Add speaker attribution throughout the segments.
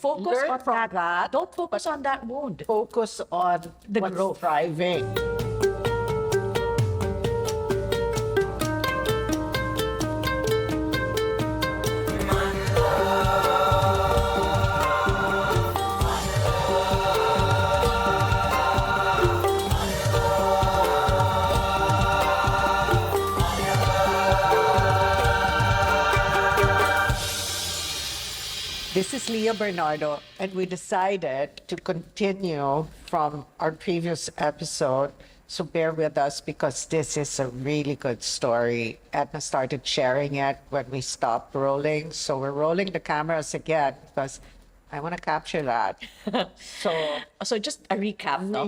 Speaker 1: Focus
Speaker 2: Learn
Speaker 1: on
Speaker 2: from
Speaker 1: that. Don't focus on that wound.
Speaker 2: Focus on
Speaker 1: The
Speaker 2: what's
Speaker 1: growth.
Speaker 2: thriving. This is Lia Bernardo, and we decided to continue from our previous episode. So bear with us because this is a really good story. Edna started sharing it when we stopped rolling. So we're rolling the cameras again because I want to capture that.
Speaker 1: So just a recap, no?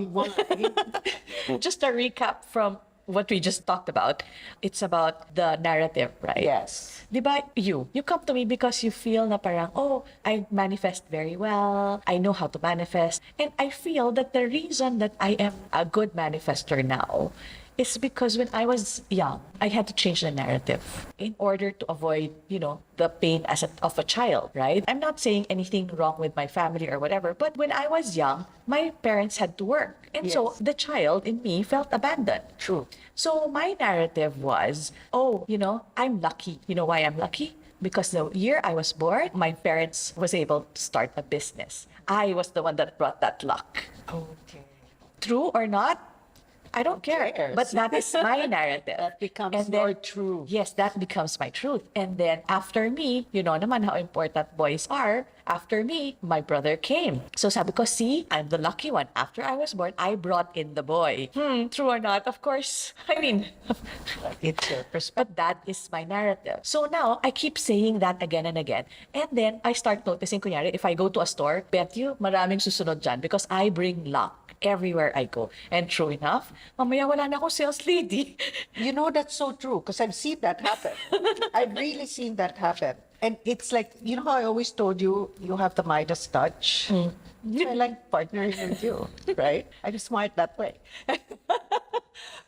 Speaker 2: We
Speaker 1: Just a recap from what we just talked about. It's about the narrative, right?
Speaker 2: Yes.
Speaker 1: Diba, you come to me because you feel na parang, oh, I manifest very well. I know how to manifest. And I feel that the reason that I am a good manifester now is because when I was young, I had to change the narrative in order to avoid, the pain of a child, right? I'm not saying anything wrong with my family or whatever, but when I was young, my parents had to work. And so
Speaker 2: Yes.
Speaker 1: the child in me felt abandoned.
Speaker 2: True.
Speaker 1: So my narrative was, oh, I'm lucky. You know why I'm lucky? Because the year I was born, my parents was able to start a business. I was the one that brought that luck.
Speaker 2: Okay.
Speaker 1: True or not? I don't care.
Speaker 2: cares?
Speaker 1: But that is my narrative.
Speaker 2: That becomes
Speaker 1: And
Speaker 2: your
Speaker 1: then-
Speaker 2: truth.
Speaker 1: Yes, that becomes my truth. And then after me, you know naman how important boys are. After me, my brother came. So sabi ko, see, I'm the lucky one. After I was born, I brought in the boy. True or not? Of course. I mean,
Speaker 2: It's your perspective.
Speaker 1: but that is my narrative. So now, I keep saying that again and again. And then, I start noticing, kunyari, if I go to a store, bet you, maraming susunod dyan because I bring luck everywhere I go. And true enough, mamaya wala na akong sales lady.
Speaker 2: You know, that's so true because I've seen that happen. I've really seen that happen. And it's like, you know how I always told you, you have the Midas touch? I like partnering with you, right? I'm smart that way.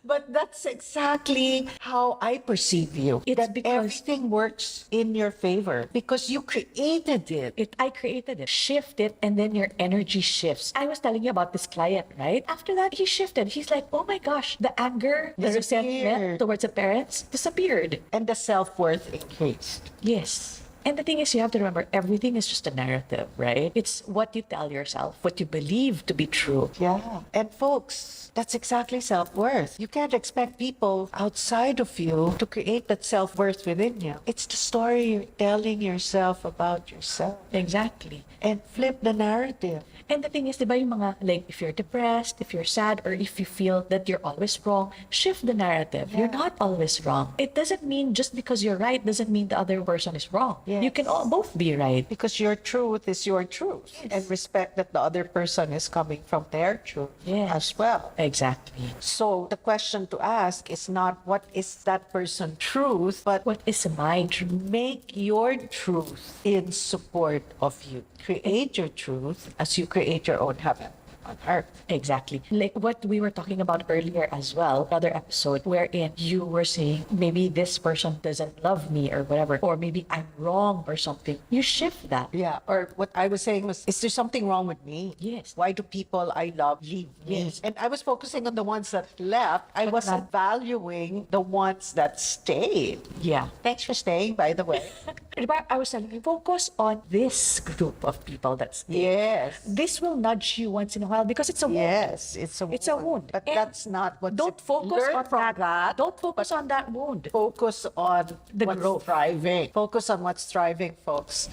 Speaker 2: But that's exactly how I perceive you.
Speaker 1: It's
Speaker 2: that
Speaker 1: because-
Speaker 2: everything works in your favor because you created it.
Speaker 1: I created it, shift it, and then your energy shifts. I was telling you about this client, right? After that, he shifted. He's like, oh my gosh, the anger, the resentment
Speaker 2: Disappeared.
Speaker 1: towards the parents disappeared.
Speaker 2: And the self-worth increased.
Speaker 1: Yes. And the thing is, you have to remember, everything is just a narrative, right? It's what you tell yourself, what you believe to be true.
Speaker 2: Yeah. And folks, that's exactly self-worth. You can't expect people outside of you to create that self-worth within you. It's the story you're telling yourself about yourself.
Speaker 1: Exactly.
Speaker 2: And flip the narrative.
Speaker 1: And the thing is, di ba, yung mga, like, if you're depressed, if you're sad, or if you feel that you're always wrong, shift the narrative. You're not always wrong. It doesn't mean just because you're right, doesn't mean the other person is wrong.
Speaker 2: Yes.
Speaker 1: You can all both be right.
Speaker 2: Because your truth is your truth.
Speaker 1: Yes.
Speaker 2: And respect that the other person is coming from their truth
Speaker 1: Yes.
Speaker 2: as well.
Speaker 1: Exactly.
Speaker 2: So the question to ask is not what is that person's truth, but
Speaker 1: What is my truth?
Speaker 2: make your truth in support of you. Create your truth as you create your own heaven on earth.
Speaker 1: Exactly. Like what we were talking about earlier as well, another episode wherein you were saying maybe this person doesn't love me or whatever, or maybe I'm wrong or something. You shift that.
Speaker 2: Yeah. Or what I was saying was, is there something wrong with me?
Speaker 1: Yes.
Speaker 2: Why do people I love leave me?
Speaker 1: Yes.
Speaker 2: And I was focusing on the ones that left. I wasn't valuing the ones that stayed.
Speaker 1: Yeah.
Speaker 2: Thanks for staying, by the way.
Speaker 1: Diba, I was telling you, focus on this group of people that's
Speaker 2: Yes.
Speaker 1: this will nudge you once in a while because it's a wound.
Speaker 2: Yes, it's a wound.
Speaker 1: It's a wound.
Speaker 2: But
Speaker 1: And
Speaker 2: that's not what.
Speaker 1: Don't focus
Speaker 2: Learn
Speaker 1: on
Speaker 2: from
Speaker 1: that. Don't focus on that wound.
Speaker 2: Focus on
Speaker 1: The
Speaker 2: what's
Speaker 1: growth.
Speaker 2: thriving. Focus on what's thriving, folks.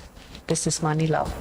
Speaker 2: This is Money Love.